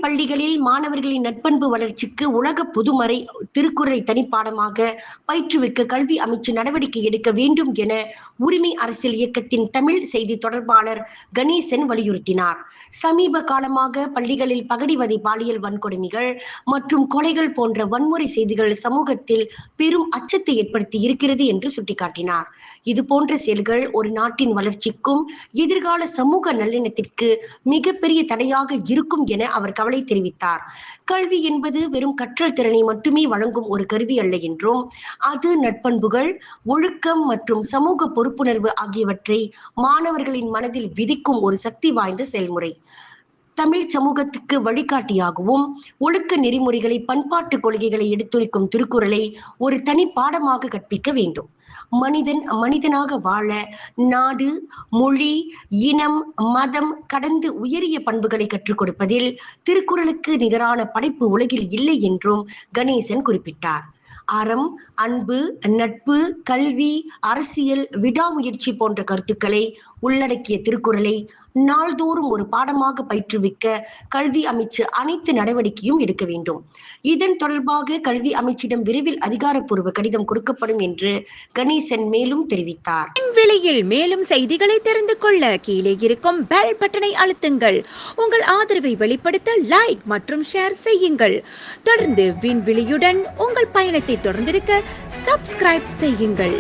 பள்ளிகளில் மாணவர்களின் நட்பண்பு வளர்ச்சிக்கு உலக பொதுமறை திருக்குறளை தனிப்பாடமாக பயிற்றுவிக்க கல்வி அமைச்சு நடவடிக்கை எடுக்க வேண்டும் என உரிமை அரசியல் இயக்கத்தின் தமிழ் செய்தி தொடர்பாளர் கணேசன் வலியுறுத்தினார். சமீப காலமாக பள்ளிகளில் பகடிவதை, பாலியல் வன்கொடுமைகள் மற்றும் கொலைகள் போன்ற வன்முறை செய்திகள் சமூகத்தில் பெரும் அச்சத்தை ஏற்படுத்தி இருக்கிறது என்று சுட்டிக்காட்டினார். இதுபோன்ற செயல்கள் ஒரு நாட்டின் வளர்ச்சிக்கும் எதிர்கால சமூக நல்லிணத்திற்கு மிகப்பெரிய தடையாக இருக்கும் என அவர் கவலை தெரிவித்தார். கல்வி என்பது வெறும் கற்றல் திறனை மட்டுமே வழங்கும் ஒரு கருவி அல்ல என்றும், அது நட்பண்புகள், ஒழுக்கம் மற்றும் சமூக பொறுப்புணர்வு ஆகியவற்றை மாணவர்களின் மனதில் விதிக்கும் ஒரு சக்தி வாய்ந்த செயல்முறை. தமிழ் சமூகத்துக்கு வழிகாட்டியாகவும் ஒழுக்க நெறிமுறைகளை, பண்பாட்டு கொள்கைகளை எடுத்துரைக்கும் திருக்குறளை ஒரு தனி பாடமாக கற்பிக்க வேண்டும். மனிதன் மனிதனாக வாழ நாடு, மொழி, இனம், மதம் கடந்து உயரிய பண்புகளை கற்றுக் கொடுப்பதில் திருக்குறளுக்கு நிகரான படைப்பு உலகில் இல்லை என்றும் கணேசன் குறிப்பிட்டார். அறம், அன்பு, நட்பு, கல்வி, அரசியல், விடாமுயற்சி போன்ற கருத்துக்களை உள்ளடக்கிய திருக்குறளை நாள்தோறும் ஒரு பாடமாக பயிற்றுவிக்க கல்வி அமைச்சு அனைத்து நடவடிக்கையும் எடுக்க வேண்டும். இதன் தொடர்பாக கல்வி அமைச்சிடம் விரைவில் அதிகாரப்பூர்வ கடிதம் கொடுக்கப்படும் என்று கணேசன் மேலும் தெரிவித்தார். விலையில் மேலும் செய்திகளை தெரிந்து கொள்ள கீழே இருக்கும் பெல் பட்டனை அழுத்துங்கள். உங்கள் ஆதரவை வெளிப்படுத்த லைக் மற்றும் ஷேர் செய்யுங்கள். தொடர்ந்து விண்வெளியுடன் உங்கள் பயணத்தை தொடர்ந்திருக்க சப்ஸ்கிரைப் செய்யுங்கள்.